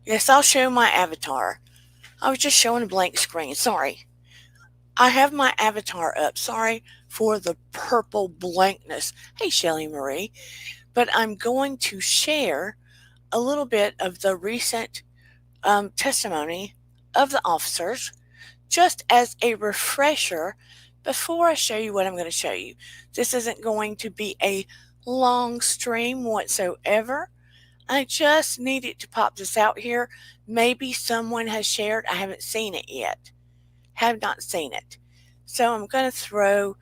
Yes, I'll show my avatar. I was just showing a blank screen. Sorry. I have my avatar up. Sorry for the purple blankness. Hey, Shelly Marie. But I'm going to share a little bit of the recent testimony of the officers just as a refresher before I show you what I'm going to show you. This isn't going to be a long stream whatsoever. I just needed to pop this out here. Maybe someone has shared. I haven't seen it yet. Have not seen it. So I'm going to throw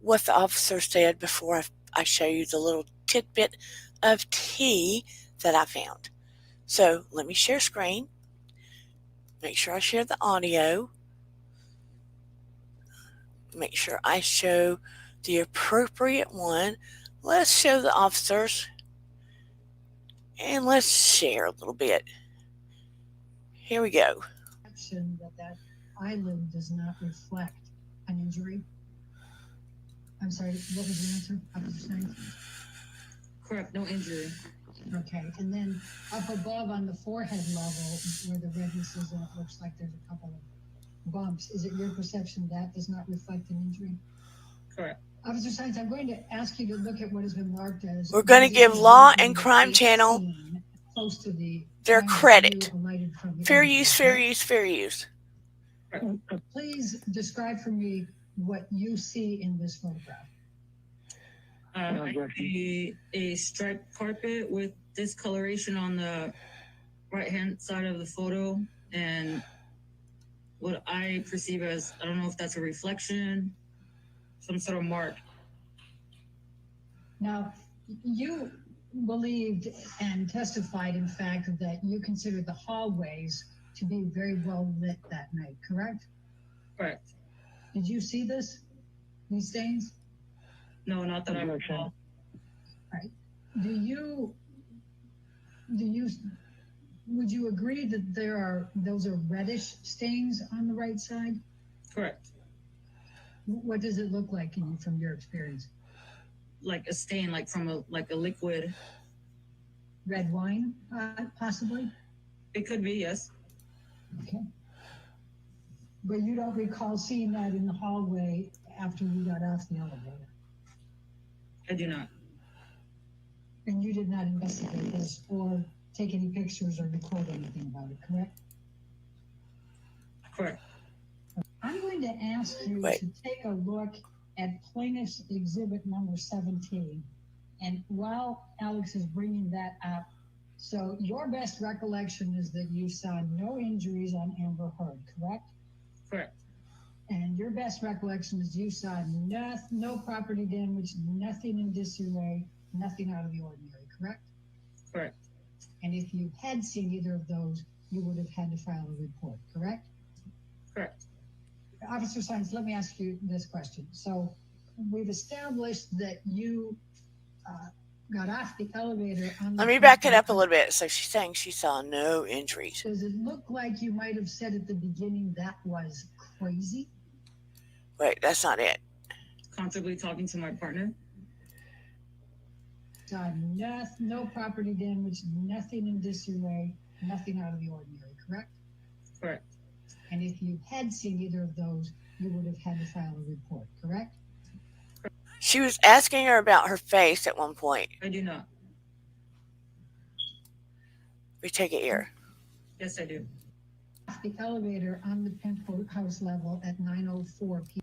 what the officer said before I show you the little tidbit of tea that I found. So let me share screen. Make sure I share the audio. Make sure I show the appropriate one. Let's show the officers and let's share a little bit. Here we go. That eyelid does not reflect an injury. I'm sorry, what was the answer? Correct, no injury. Okay, and then up above on the forehead level where the redness is and it looks like there's a couple of bumps, is it your perception that does not reflect an injury? Correct. Officer Science, I'm going to ask you to look at what has been marked as. We're going to give Law and Crime Channel close to the their credit. Fair use, fair use, fair use. Please describe for me what you see in this photograph. A striped carpet with discoloration on the right hand side of the photo, and what I perceive as, I don't know if that's a reflection, some sort of mark. Now, you believed and testified, in fact, that you considered the hallways to be very well lit that night, correct? Correct. Did you see these stains? No, not that I recall. Right. Would you agree that those are reddish stains on the right side? Correct. What does it look like from your experience? Like a stain, like from a liquid. Red wine, possibly? It could be, yes. Okay. But you don't recall seeing that in the hallway after you got off the elevator? I do not. And you did not investigate this or take any pictures or record anything about it, correct? Correct. I'm going to ask you to take a look at plaintiff's exhibit number 17. And while Alex is bringing that up, so your best recollection is that you saw no injuries on Amber Heard, correct? Correct. And your best recollection is you saw no property damage, nothing in disarray, nothing out of the ordinary, correct? Correct. And if you had seen either of those, you would have had to file a report, correct? Correct. Officer Science, let me ask you this question. So we've established that you got off the elevator. Let me back it up a little bit. So she's saying she saw no injuries. Does it look like you might have said at the beginning that was crazy? Wait, that's not it. Comfortably talking to my partner. No property damage, nothing in disarray, nothing out of the ordinary, correct? Correct. And if you had seen either of those, you would have had to file a report, correct? She was asking her about her face at one point. I do not. We take it here. Yes, I do. The elevator on the penthouse level at 9:04 p.m.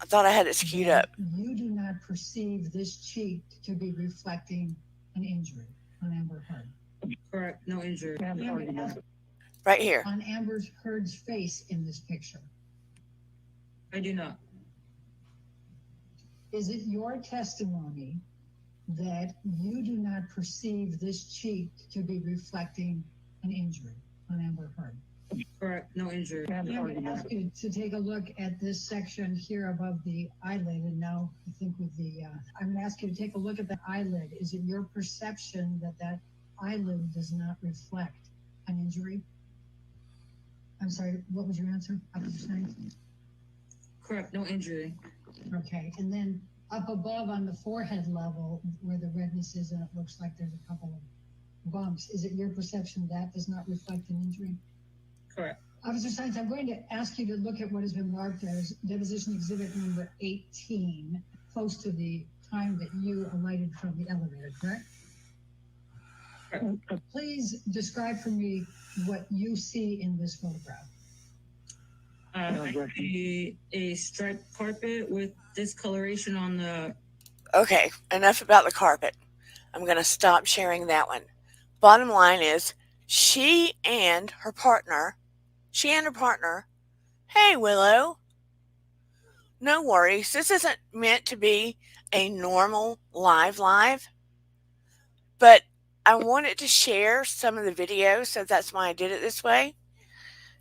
I thought I had it skewed up. You do not perceive this cheek to be reflecting an injury on Amber Heard. Correct, no injury. Right here. On Amber Heard's face in this picture. I do not. Is it your testimony that you do not perceive this cheek to be reflecting an injury on Amber Heard? Correct, no injury. I'm going to ask you to take a look at this section here above the eyelid, and now I think I'm going to ask you to take a look at the eyelid. Is it your perception that eyelid does not reflect an injury? I'm sorry, what was your answer? Correct, no injury. Okay, and then up above on the forehead level where the redness is and it looks like there's a couple of bumps, is it your perception that does not reflect an injury? Correct. Officer Science, I'm going to ask you to look at what has been marked as deposition exhibit number 18, close to the time that you alighted from the elevator, correct? Correct. Please describe for me what you see in this photograph. A striped carpet with discoloration on the. Okay, enough about the carpet. I'm going to stop sharing that one. Bottom line is, she and her partner, hey Willow, no worries. This isn't meant to be a normal live, but I wanted to share some of the videos, so that's why I did it this way.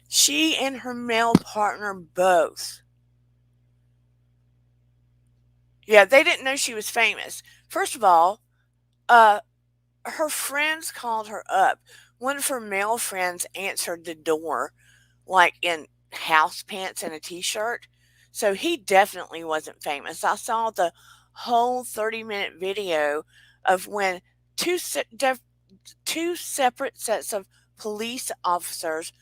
She and her male partner both. Yeah, they didn't know she was famous. First of all, her friends called her up. One of her male friends answered the door, like in house pants and a t-shirt. So he definitely wasn't famous. I saw the whole 30-minute video of when two two separate sets of police officers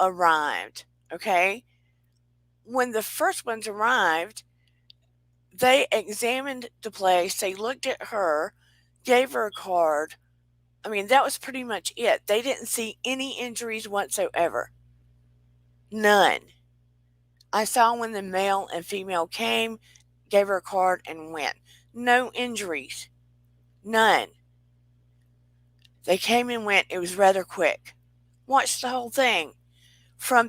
arrived. Okay, when the first ones arrived, they examined the place. They looked at her, gave her a card. I mean, that was pretty much it. They didn't see any injuries whatsoever. None. I saw when the male and female came, gave her a card, and went. No injuries. None. They came and went. It was rather quick. Watched the whole thing.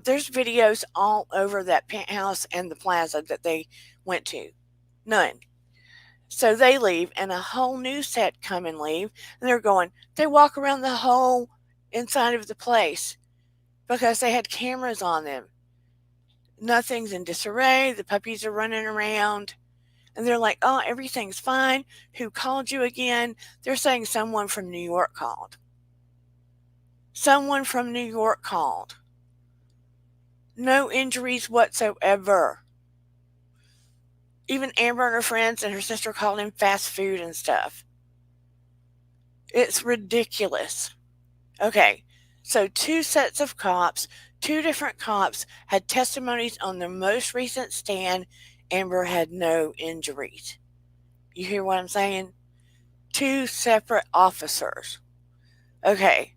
There's videos all over that penthouse and the plaza that they went to. None. So they leave, and a whole new set come and leave, and they walk around the whole inside of the place because they had cameras on them. Nothing's in disarray. The puppies are running around. And they're like, oh, everything's fine. Who called you again? They're saying someone from New York called. Someone from New York called. No injuries whatsoever. Even Amber and her friends and her sister called him fast food and stuff. It's ridiculous. Okay, so two sets of cops, two different cops had testimonies on their most recent stand. Amber had no injuries. You hear what I'm saying? Two separate officers. Okay,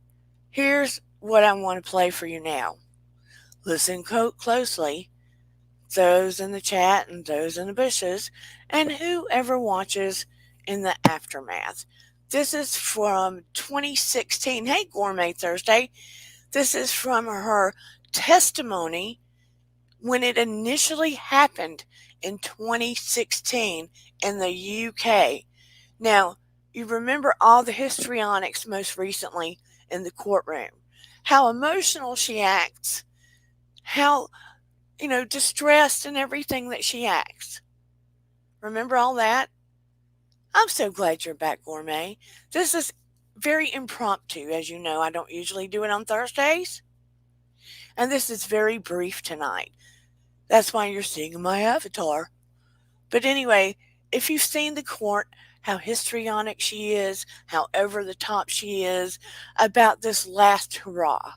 here's what I want to play for you now. Listen closely, those in the chat and those in the bushes, and whoever watches in the aftermath. This is from 2016. Hey, Gourmet Thursday. This is from her testimony when it initially happened in 2016 in the UK. Now, you remember all the histrionics most recently in the courtroom, how emotional she acts, how, distressed and everything that she acts. Remember all that? I'm so glad you're back, Gourmet. This is very impromptu, as you know. I don't usually do it on Thursdays. And this is very brief tonight. That's why you're seeing my avatar. But anyway, if you've seen the court, how histrionic she is, how over the top she is about this last hurrah,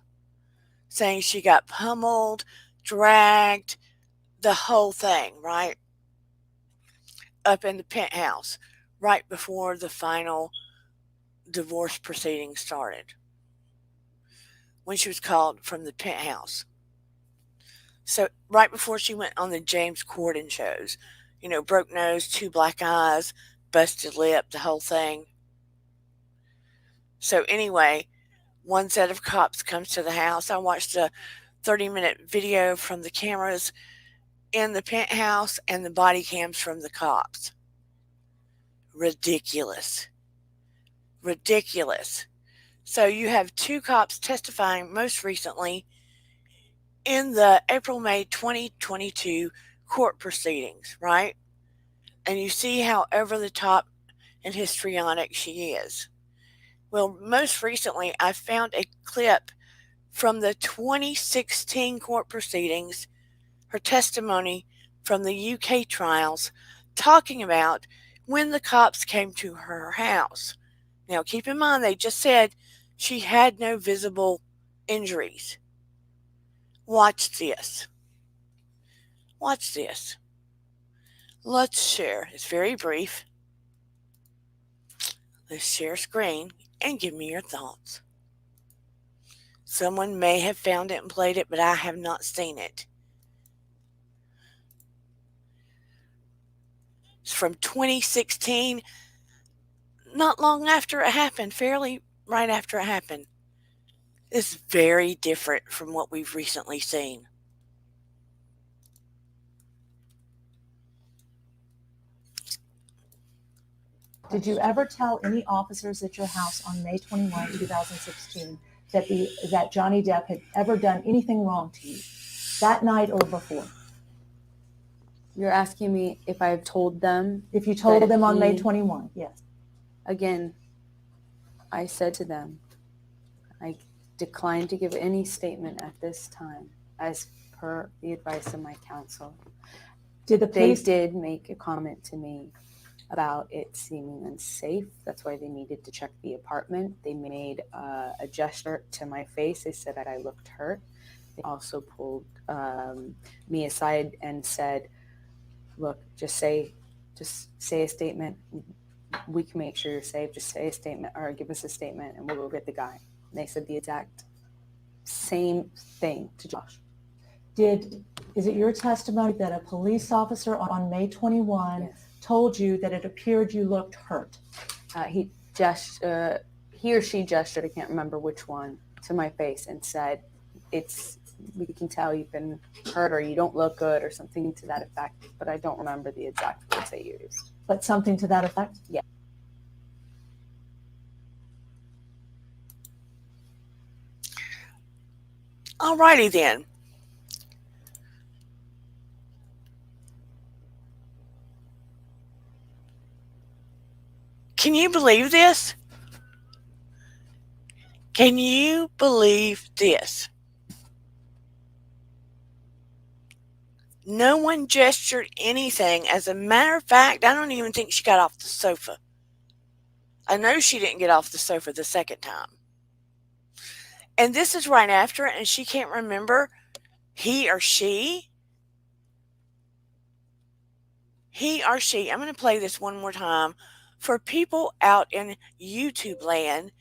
saying she got pummeled, dragged, the whole thing, right? Up in the penthouse, right before the final divorce proceedings started, when she was called from the penthouse. So right before she went on the James Corden shows, broke nose, two black eyes, busted lip, the whole thing. So anyway, one set of cops comes to the house. I watched a 30-minute video from the cameras in the penthouse and the body cams from the cops. Ridiculous. Ridiculous. So you have two cops testifying most recently in the April-May 2022 court proceedings, right? And you see how over the top and histrionic she is. Well, most recently, I found a clip from the 2016 court proceedings, her testimony from the UK trials, talking about when the cops came to her house. Now, keep in mind, they just said She had no visible injuries. Watch this. Watch this. Let's share. It's very brief. Let's share screen and give me your thoughts. Someone may have found it and played it, but I have not seen it. It's from 2016, not long after it happened, fairly right after it happened. It's very different from what we've recently seen. Did you ever tell any officers at your house on May 21, 2016, that Johnny Depp had ever done anything wrong to you, that night or before? You're asking me if I've told them? If you told that them on May he- 21, yes. Again, I said to them, I decline to give any statement at this time, as per the advice of my counsel. Did the They police did make a comment to me about it seeming unsafe. That's why they needed to check the apartment. They made a gesture to my face. They said that I looked hurt. They also pulled me aside and said, look, just say a statement. We can make sure you're safe. Just say a statement or give us a statement and we'll go get the guy. And they said the exact same thing to Josh. is it your testimony that a police officer on May 21 Yes. told you that it appeared you looked hurt? He or she gestured, I can't remember which one, to my face and said, we can tell you've been hurt or you don't look good or something to that effect, but I don't remember the exact words they used. But something to that effect? Yeah. Alrighty then. Can you believe this? Can you believe this? No one gestured anything. As a matter of fact, I don't even think she got off the sofa. I know she didn't get off the sofa the second time. And this is right after it, and she can't remember he or she. I'm going to play this one more time for people out in YouTube land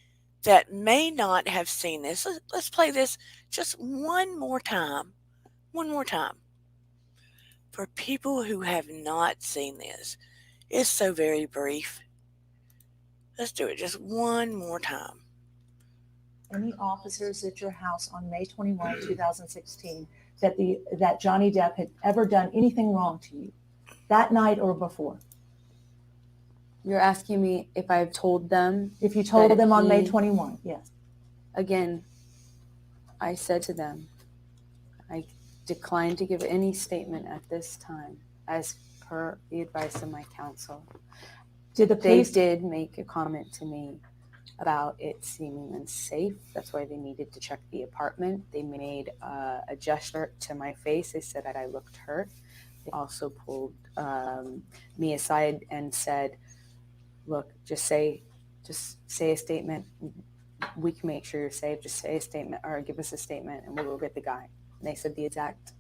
that may not have seen this. Let's play this just one more time. One more time. For people who have not seen this. It's so very brief. Let's do it just one more time. Any officers at your house on May 21, 2016, that Johnny Depp had ever done anything wrong to you, that night or before? You're asking me if I've told them? If you told that them on May he- 21, yes. Again, I said to them, I decline to give any statement at this time, as per the advice of my counsel. Did the They police did make a comment to me about it seeming unsafe. That's why they needed to check the apartment. They made a gesture to my face. They said that I looked hurt. They also pulled me aside and said, look, just say a statement. We can make sure you're safe. Just say a statement or give us a statement and we'll go get the guy. And they said the exact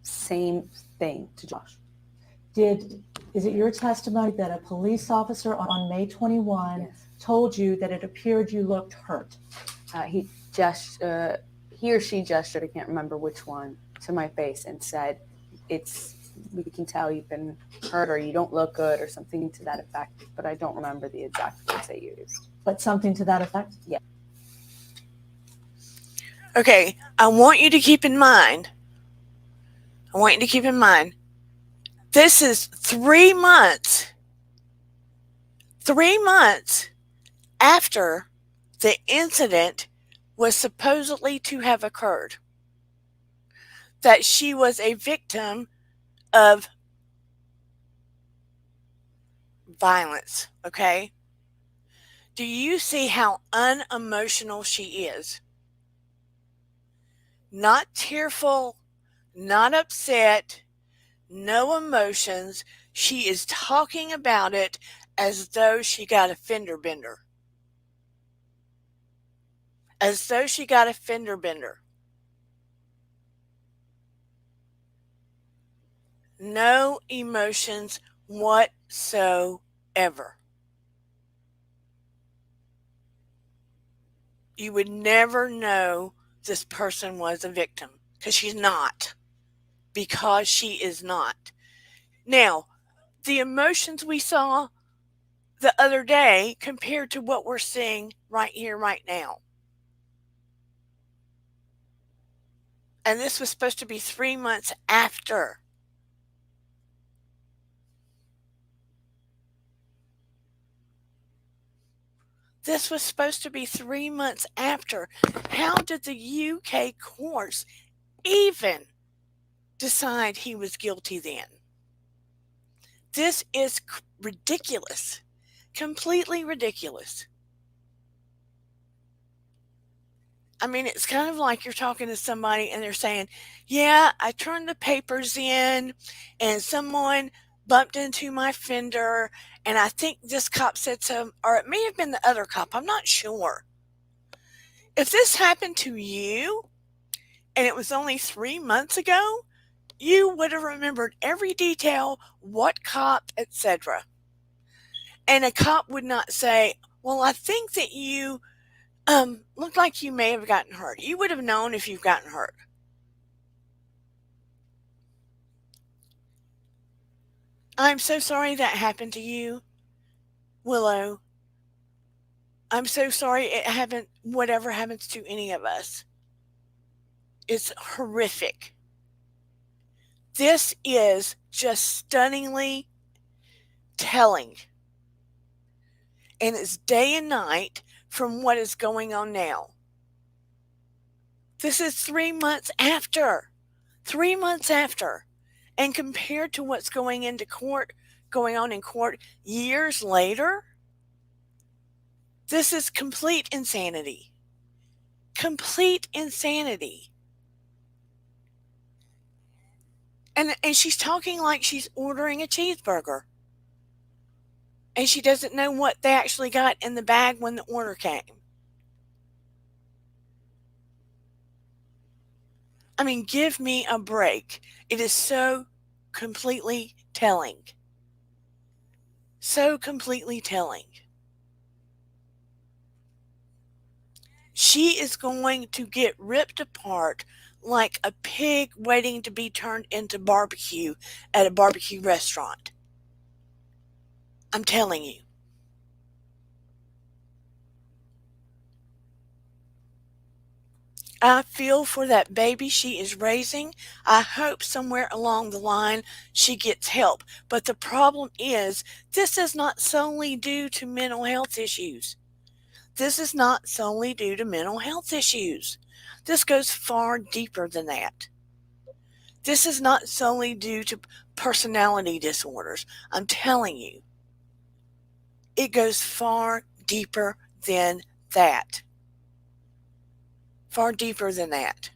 same thing to Josh. is it your testimony that a police officer on May 21 Yes. told you that it appeared you looked hurt? He or she gestured, I can't remember which one, to my face and said, we can tell you've been hurt or you don't look good or something to that effect, but I don't remember the exact words they used. But something to that effect? Yeah. Okay, I want you to keep in mind, this is 3 months after the incident was supposedly to have occurred, that she was a victim of violence, okay? Do you see how unemotional she is? Not tearful, not upset, no emotions. She is talking about it as though she got a fender bender. as though she got a fender bender. No emotions whatsoever. You would never know this person was a victim because she's not. Because she is not. Now, the emotions we saw the other day compared to what we're seeing right here, right now. And this was supposed to be 3 months after. This was supposed to be 3 months after. How did the UK courts even decide he was guilty then? This is ridiculous. Completely ridiculous. I mean, it's kind of like you're talking to somebody and they're saying, yeah, I turned the papers in and someone bumped into my fender and I think this cop said so, or it may have been the other cop. I'm not sure. If this happened to you and it was only 3 months ago, you would have remembered every detail, what cop, etc. And a cop would not say, well, I think that you looked like you may have gotten hurt. You would have known if you've gotten hurt. I'm so sorry that happened to you, Willow. I'm so sorry it happened, whatever happens to any of us. It's horrific. This is just stunningly telling. And it's day and night from what is going on now. This is 3 months after. 3 months after. And compared to what's going on in court years later, this is complete insanity. Complete insanity. And she's talking like she's ordering a cheeseburger. And she doesn't know what they actually got in the bag when the order came. I mean, give me a break. It is so completely telling. So completely telling. She is going to get ripped apart like a pig waiting to be turned into barbecue at a barbecue restaurant. I'm telling you. I feel for that baby she is raising. I hope somewhere along the line she gets help. But the problem is, this is not solely due to mental health issues. This is not solely due to mental health issues. This goes far deeper than that. This is not solely due to personality disorders. I'm telling you, it goes far deeper than that. Far deeper than that.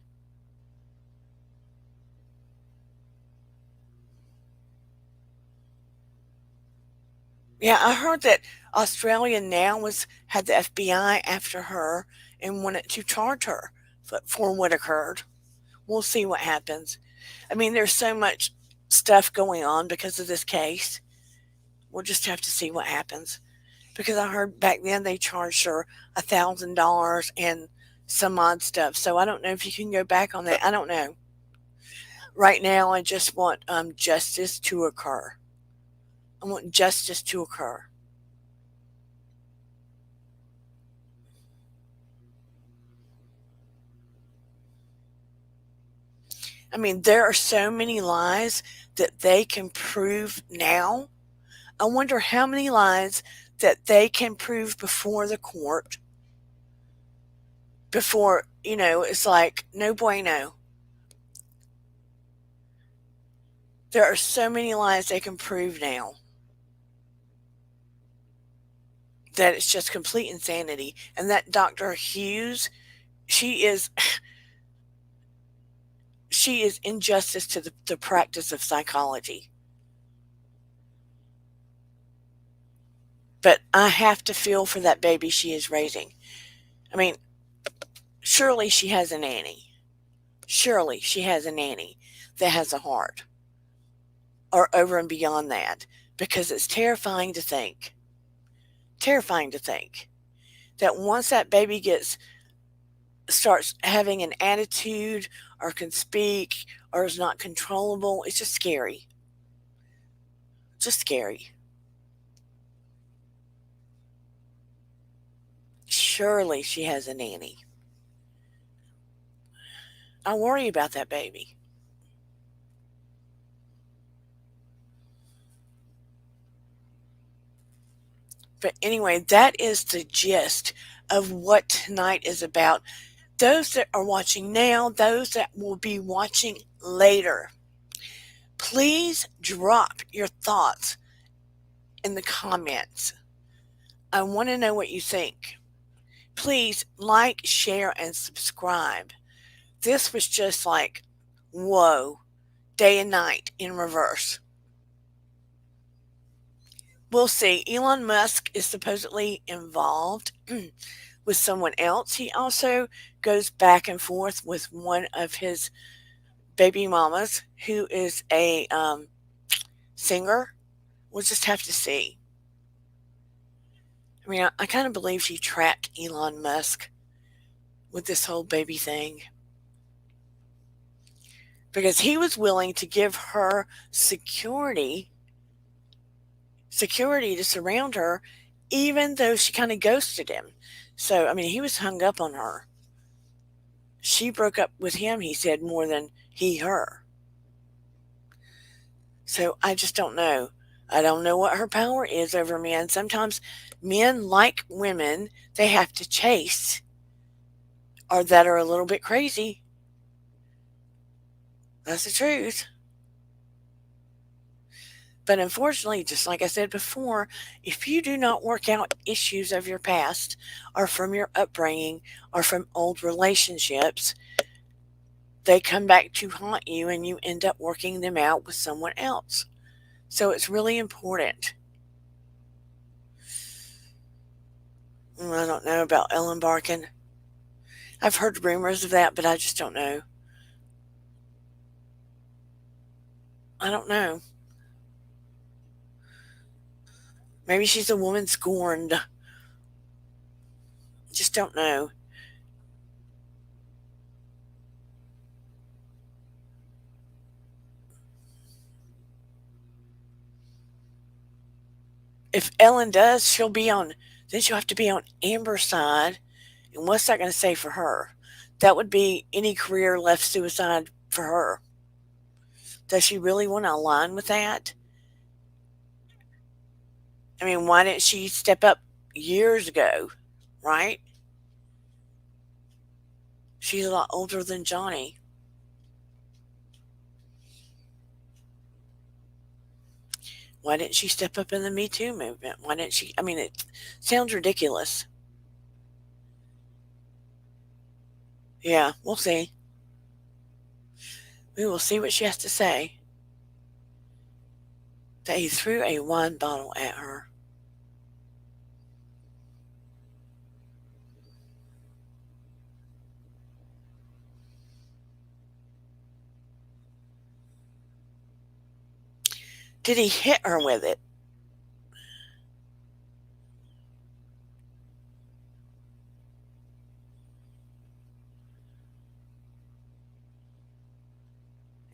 Yeah, I heard that Australia now had the FBI after her and wanted to charge her for what occurred. We'll see what happens. I mean, there's so much stuff going on because of this case. We'll just have to see what happens. Because I heard back then they charged her $1,000 and some odd stuff. So I don't know if you can go back on that. I don't know. Right now, I just want justice to occur. I want justice to occur. I mean, there are so many lies that they can prove now. I wonder how many lies that they can prove before the court. Before, it's like, no bueno. There are so many lies they can prove now that it's just complete insanity. And that Dr. Hughes, she is injustice to the practice of psychology. But I have to feel for that baby she is raising. I mean, surely she has a nanny. Surely she has a nanny that has a heart, or over and beyond that, because it's terrifying to think that once that baby starts having an attitude or can speak or is not controllable, it's just scary. Just scary. Surely she has a nanny. I worry about that baby. But anyway, that is the gist of what tonight is about. Those that are watching now, those that will be watching later, please drop your thoughts in the comments. I want to know what you think. Please like, share, and subscribe. This was just like, whoa, day and night in reverse. We'll see. Elon Musk is supposedly involved with someone else. He also goes back and forth with one of his baby mamas who is a singer. We'll just have to see. I mean, I kind of believe she trapped Elon Musk with this whole baby thing because he was willing to give her security to surround her, even though she kind of ghosted him. So, I mean, he was hung up on her. She broke up with him, he said, more than he her. So I just don't know. I don't know what her power is over men. Sometimes men like women they have to chase or that are a little bit crazy. That's the truth. But unfortunately, just like I said before, if you do not work out issues of your past or from your upbringing or from old relationships, they come back to haunt you and you end up working them out with someone else. So it's really important. I don't know about Ellen Barkin. I've heard rumors of that, but I just don't know. I don't know. Maybe she's a woman scorned. Just don't know. If Ellen does, then she'll have to be on Amber's side. And what's that going to say for her? That would be any career left suicide for her. Does she really want to align with that? I mean, why didn't she step up years ago, right? She's a lot older than Johnny. Why didn't she step up in the Me Too movement? Why didn't she? I mean, it sounds ridiculous. Yeah, we'll see. We will see what she has to say. That he threw a wine bottle at her. Did he hit her with it?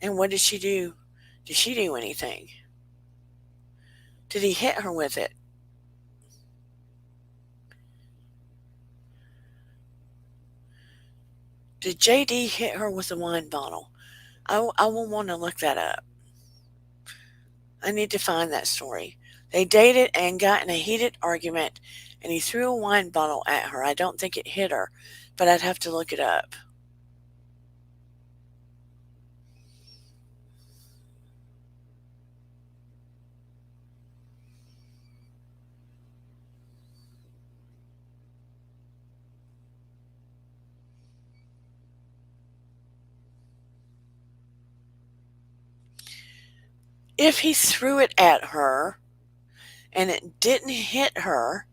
And what did she do? Did she do anything? Did he hit her with it? Did JD hit her with a wine bottle? I will want to look that up. I need to find that story. They dated and got in a heated argument, and he threw a wine bottle at her. I don't think it hit her, but I'd have to look it up. If he threw it at her and it didn't hit her,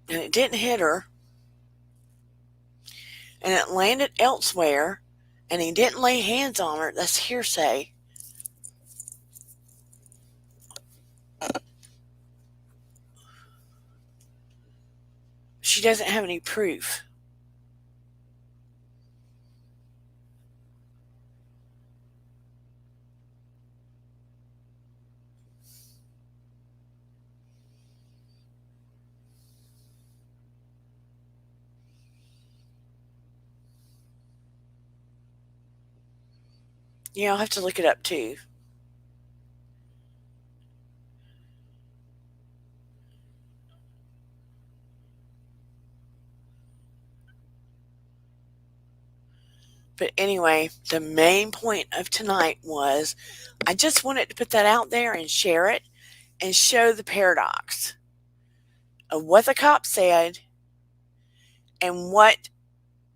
and it didn't hit her, and it landed elsewhere, and he didn't lay hands on her, that's hearsay. She doesn't have any proof. Yeah, I'll have to look it up too. But anyway, the main point of tonight was I just wanted to put that out there and share it and show the paradox of what the cop said and what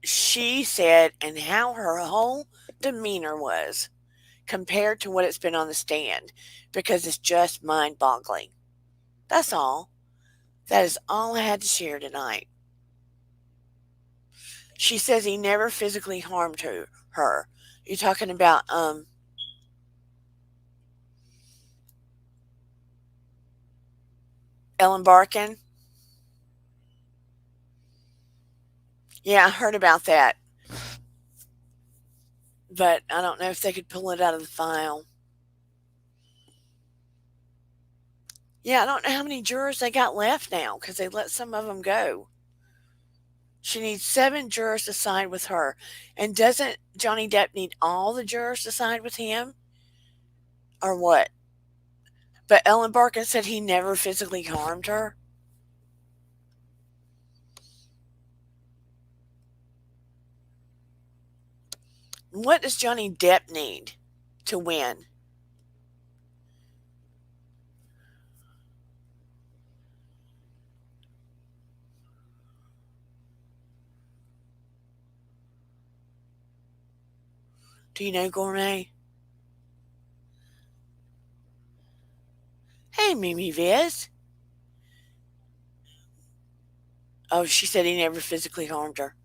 she said and how her whole demeanor was compared to what it's been on the stand, because it's just mind boggling. That's all. That is all I had to share tonight. She says he never physically harmed her. You talking about Ellen Barkin? Yeah, I heard about that. But I don't know if they could pull it out of the file. Yeah, I don't know how many jurors they got left now because they let some of them go. She needs 7 jurors to side with her. And doesn't Johnny Depp need all the jurors to side with him? Or what? But Ellen Barkin said he never physically harmed her. What does Johnny Depp need to win? Do you know, Gourmet? Hey, Mimi Viz. Oh, she said he never physically harmed her.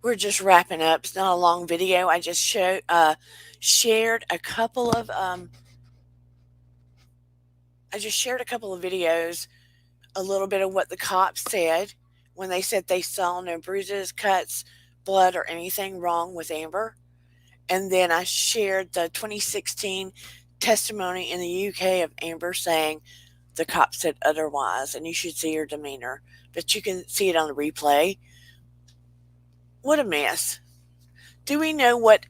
We're just wrapping up. It's not a long video. I just shared a couple of videos, a little bit of what the cops said when they said they saw no bruises, cuts, blood, or anything wrong with Amber. And then I shared the 2016 testimony in the UK of Amber saying the cops said otherwise, and you should see her demeanor. But you can see it on the replay. What a mess. Do we know what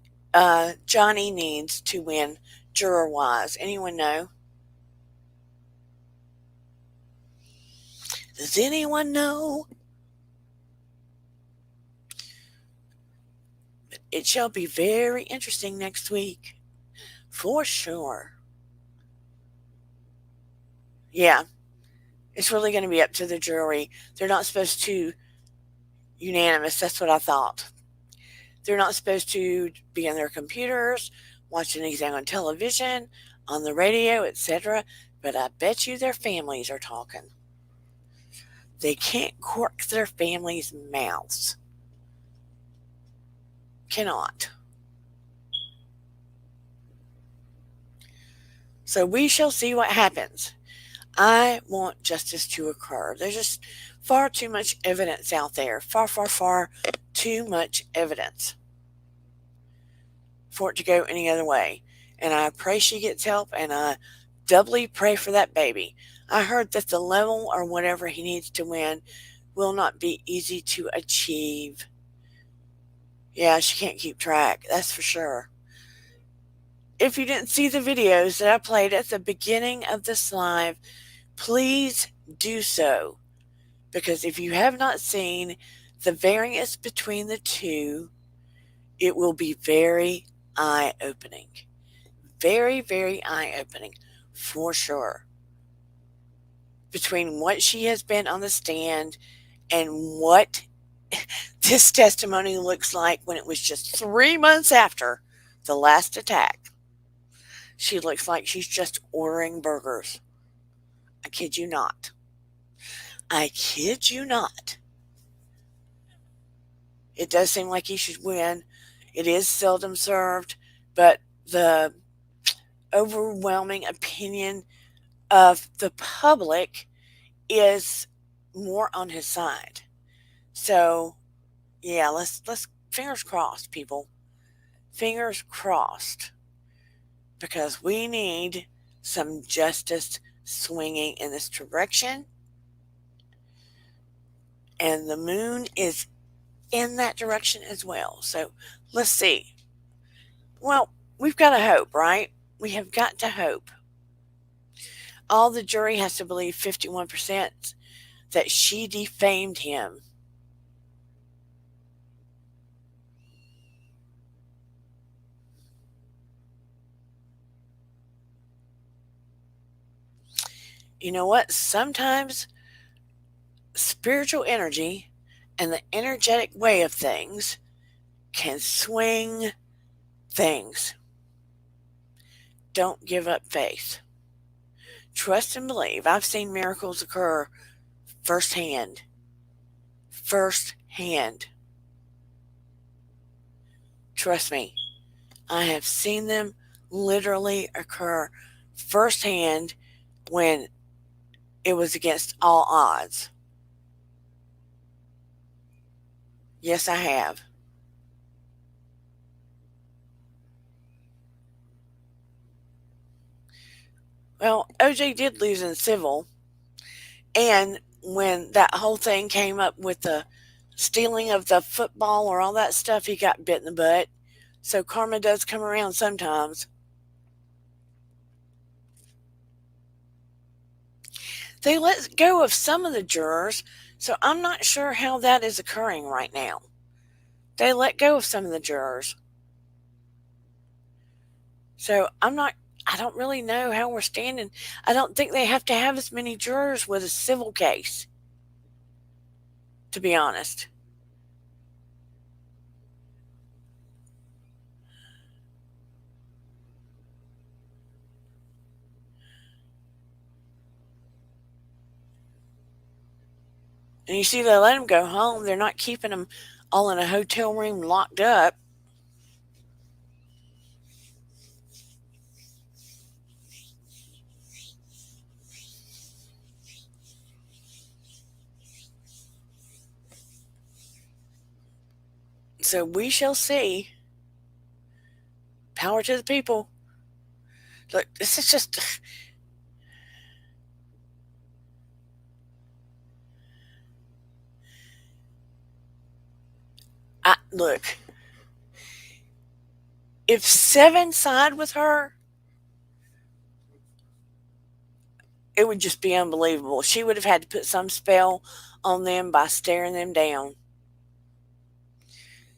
Johnny needs to win juror-wise? Anyone know? Does anyone know? It shall be very interesting next week. For sure. Yeah. It's really going to be up to the jury. They're not supposed to unanimous. That's what I thought. They're not supposed to be on their computers, watching anything on television, on the radio, etc. But I bet you their families are talking. They can't cork their families' mouths. Cannot. So we shall see what happens. I want justice to occur. There's just far too much evidence out there. Far, far, far too much evidence for it to go any other way. And I pray she gets help, and I doubly pray for that baby. I heard that the level or whatever he needs to win will not be easy to achieve. Yeah, she can't keep track, that's for sure. If you didn't see the videos that I played at the beginning of this live, please do so. Because if you have not seen the variance between the two, it will be very eye-opening. Very, very eye-opening, for sure. Between what she has been on the stand and what this testimony looks like when it was just 3 months after the last attack. She looks like she's just ordering burgers. I kid you not. I kid you not. It does seem like he should win. It is seldom served, but the overwhelming opinion of the public is more on his side. So yeah, let's fingers crossed, people. Fingers crossed, because we need some justice swinging in this direction, and the moon is in that direction as well. So let's see. Well, we've got to hope, right? We have got to hope. All the jury has to believe 51% that she defamed him. You know what? Sometimes spiritual energy and the energetic way of things can swing things. Don't give up faith. Trust and believe. I've seen miracles occur firsthand. Firsthand. Trust me, I have seen them literally occur firsthand when it was against all odds. Yes, I have. Well, OJ did lose in civil, and when that whole thing came up with the stealing of the football or all that stuff, he got bit in the butt. So karma does come around sometimes. They let go of some of the jurors, so I'm not sure how that is occurring right now. They let go of some of the jurors. So I don't really know how we're standing. I don't think they have to have as many jurors with a civil case, to be honest. And you see, they let them go home. They're not keeping them all in a hotel room locked up. So we shall see. Power to the people. Look, this is just. Look, if 7 side with her, it would just be unbelievable. She would have had to put some spell on them by staring them down.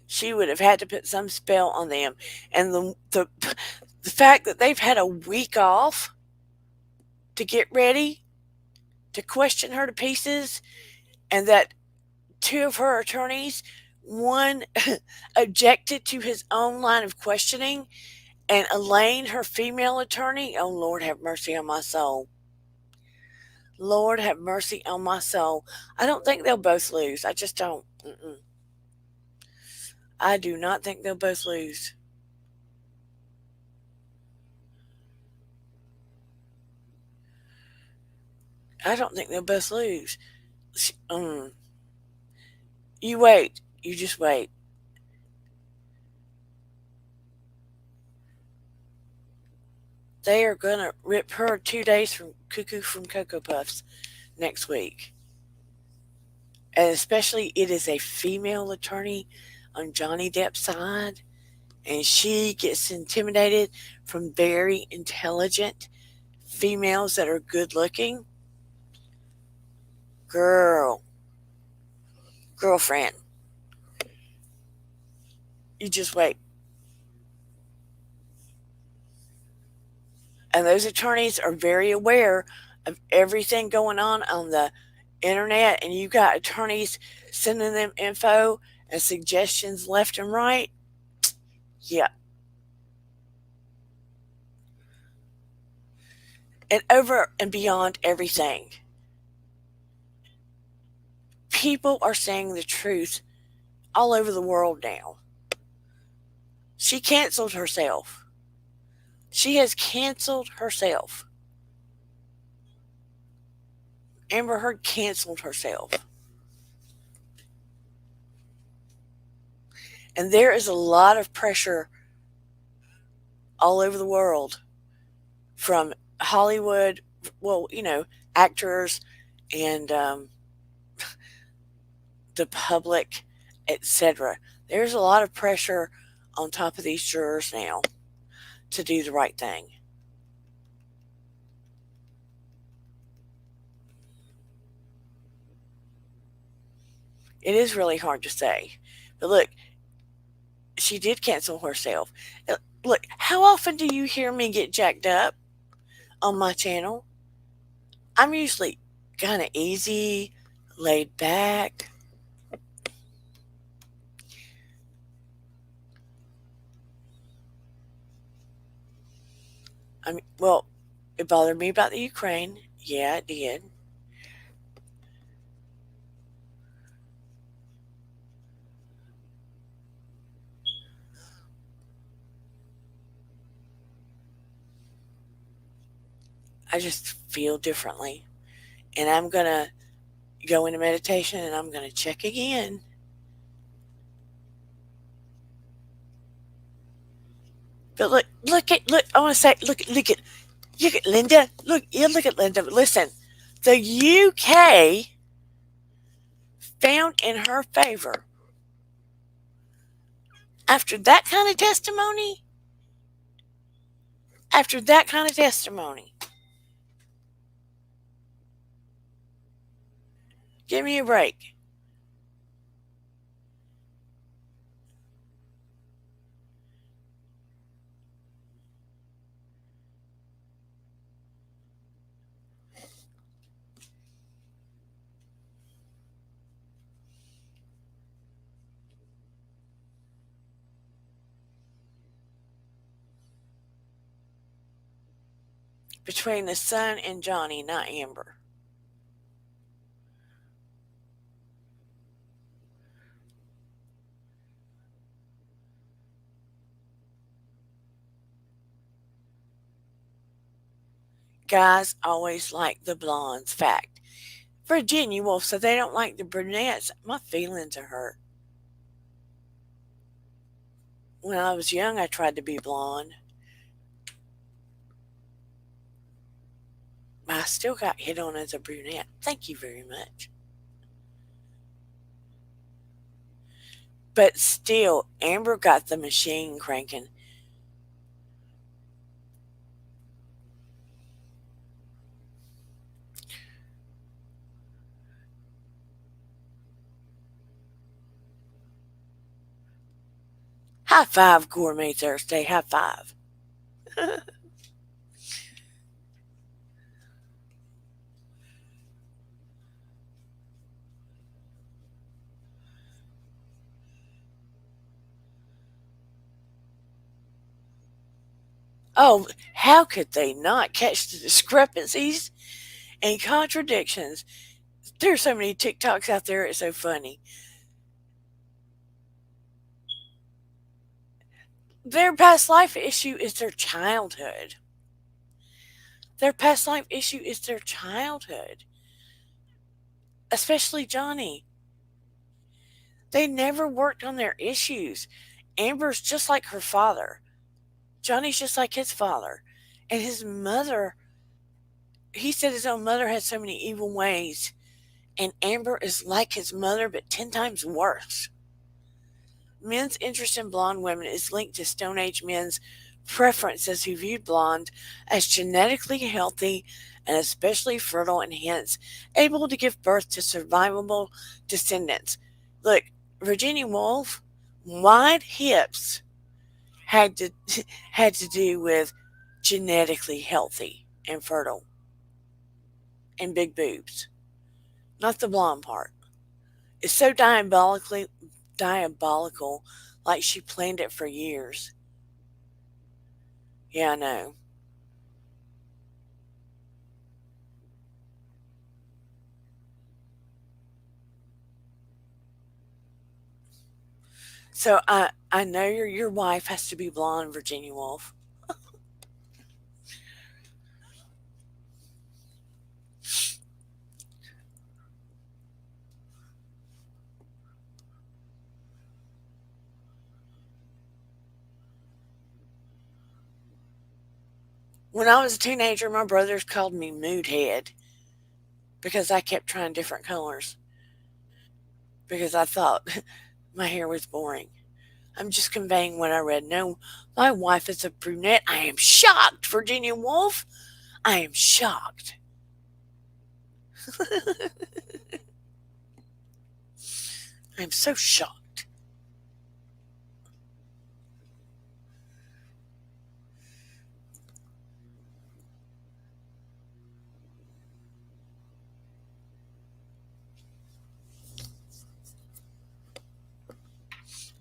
She would have had to put some spell on them. And the fact that they've had a week off to get ready to question her to pieces, and that 2 of her attorneys, one objected to his own line of questioning, and Elaine, her female attorney, oh Lord have mercy on my soul. Lord have mercy on my soul. I don't think they'll both lose. I just don't. I do not think they'll both lose. I don't think they'll both lose. You wait. You just wait. They are going to rip her 2 days from Cuckoo from Cocoa Puffs next week. And especially, it is a female attorney on Johnny Depp's side, and she gets intimidated from very intelligent females that are good looking. Girlfriend, you just wait. And those attorneys are very aware of everything going on the internet, and you got attorneys sending them info and suggestions left and right. Yeah. And over and beyond everything, people are saying the truth all over the world now. She canceled herself. She has canceled herself. Amber Heard canceled herself. And there is a lot of pressure all over the world from Hollywood, well, actors and the public, etc. There's a lot of pressure on top of these jurors now to do the right thing. It is really hard to say. But look, she did cancel herself. Look, how often do you hear me get jacked up on my channel? I'm usually kind of easy, laid back. I mean, well, it bothered me about the Ukraine. Yeah, it did. I just feel differently. And I'm going to go into meditation and I'm going to check again. But look, I want to say, look at Linda. Look at Linda. Listen, the UK found in her favor after that kind of testimony. After that kind of testimony. Give me a break. Between the son and Johnny, not Amber. Guys always like the blondes. Fact. Virginia Woolf said they don't like the brunettes. My feelings are hurt. When I was young, I tried to be blonde. But I still got hit on as a brunette. Thank you very much. But still, Amber got the machine cranking. High five, Gourmet Thursday. High five. Oh, how could they not catch the discrepancies and contradictions? There's so many TikToks out there, it's so funny. Their past life issue is their childhood. Their past life issue is their childhood. Especially Johnny. They never worked on their issues. Amber's just like her father. Johnny's just like his father. And his mother, he said his own mother had so many evil ways. And Amber is like his mother, but 10 times worse. Men's interest in blonde women is linked to Stone Age men's preferences who viewed blonde as genetically healthy and especially fertile and hence able to give birth to survivable descendants. Look, Virginia Woolf, wide hips had to had to do with genetically healthy and fertile and big boobs, not the blonde part. It's so diabolical, like she planned it for years. Yeah, I know. So I know your wife has to be blonde, Virginia Woolf. When I was a teenager, my brothers called me Mood Head because I kept trying different colors because I thought my hair was boring. I'm just conveying what I read. No, my wife is a brunette. I am shocked, Virginia Woolf. I am shocked. I'm so shocked.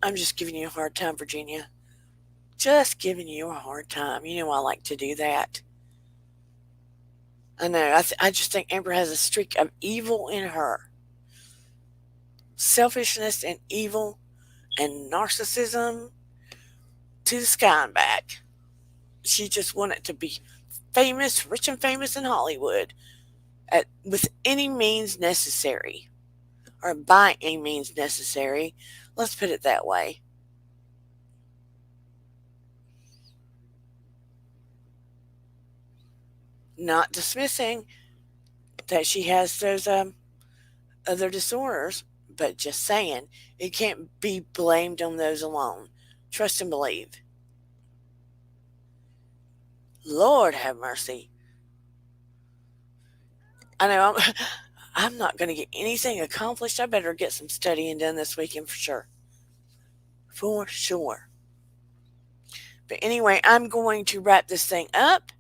I'm just giving you a hard time, Virginia. Just giving you a hard time. You know I like to do that. I know. I just think Amber has a streak of evil in her. Selfishness and evil and narcissism to the sky and back. She just wanted to be famous, rich and famous in Hollywood with any means necessary, or by any means necessary. Let's put it that way. Not dismissing that she has those other disorders, but just saying it can't be blamed on those alone. Trust and believe. Lord have mercy. I know I'm not going to get anything accomplished. I better get some studying done this weekend for sure. For sure. But anyway, I'm going to wrap this thing up.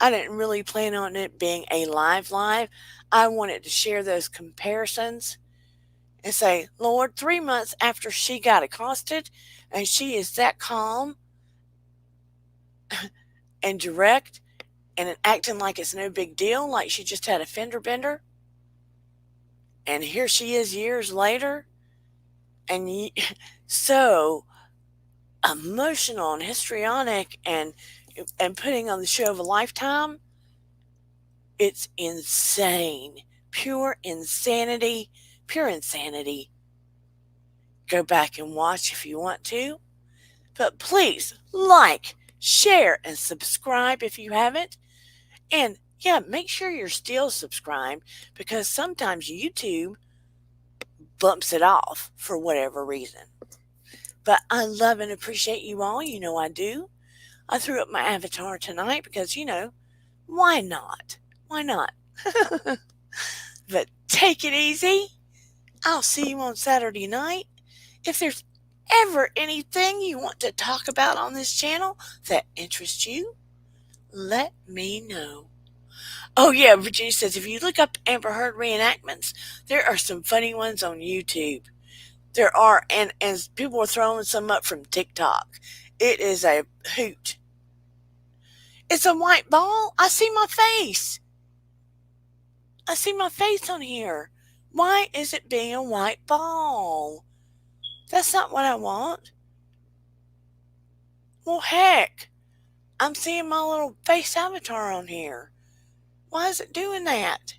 I didn't really plan on it being a live. I wanted to share those comparisons and say, Lord, 3 months after she got accosted and she is that calm and direct and acting like it's no big deal, like she just had a fender bender. And here she is years later and so emotional and histrionic and putting on the show of a lifetime. It's insane. Pure insanity. Pure insanity. Go back and watch if you want to. But please like, share, and subscribe if you haven't. And yeah, make sure you're still subscribed because sometimes YouTube bumps it off for whatever reason. But I love and appreciate you all. You know I do. I threw up my avatar tonight because, why not? Why not? But take it easy. I'll see you on Saturday night. If there's ever anything you want to talk about on this channel that interests you, let me know. Oh, yeah, Virginia says if you look up Amber Heard reenactments, there are some funny ones on YouTube. There are, and people are throwing some up from TikTok. It is a hoot. It's a white ball. I see my face. I see my face on here. Why is it being a white ball? That's not what I want. Well, heck, I'm seeing my little face avatar on here. Why is it doing that?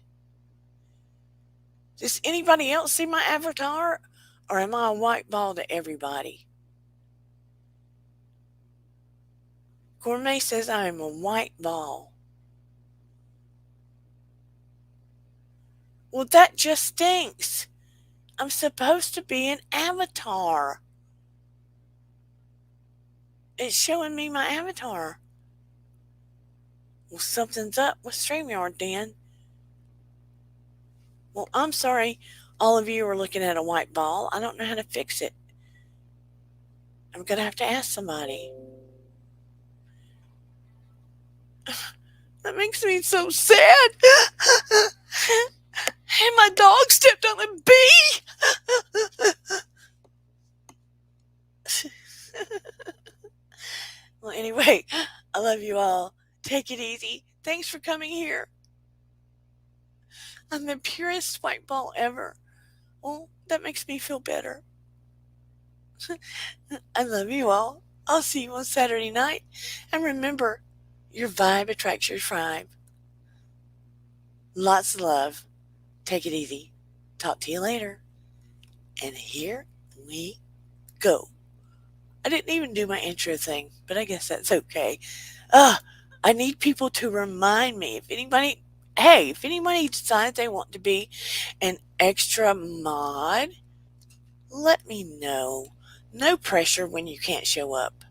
Does anybody else see my avatar? Or am I a white ball to everybody? Gourmet says I am a white ball. Well, that just stinks. I'm supposed to be an avatar. It's showing me my avatar. Well, something's up with StreamYard then. Well, I'm sorry all of you are looking at a white ball. I don't know how to fix it. I'm going to have to ask somebody. That makes me so sad. Hey, my dog stepped on a bee. Well, anyway, I love you all. Take it easy. Thanks for coming here. I'm the purest white ball ever. Well, that makes me feel better. I love you all. I'll see you on Saturday night. And remember, your vibe attracts your tribe. Lots of love. Take it easy. Talk to you later. And here we go. I didn't even do my intro thing, but I guess that's okay. I need people to remind me. If anybody decides they want to be an extra mod, let me know. No pressure when you can't show up.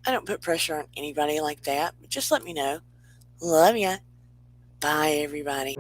I don't put pressure on anybody like that, but just let me know. Love ya. Bye, everybody.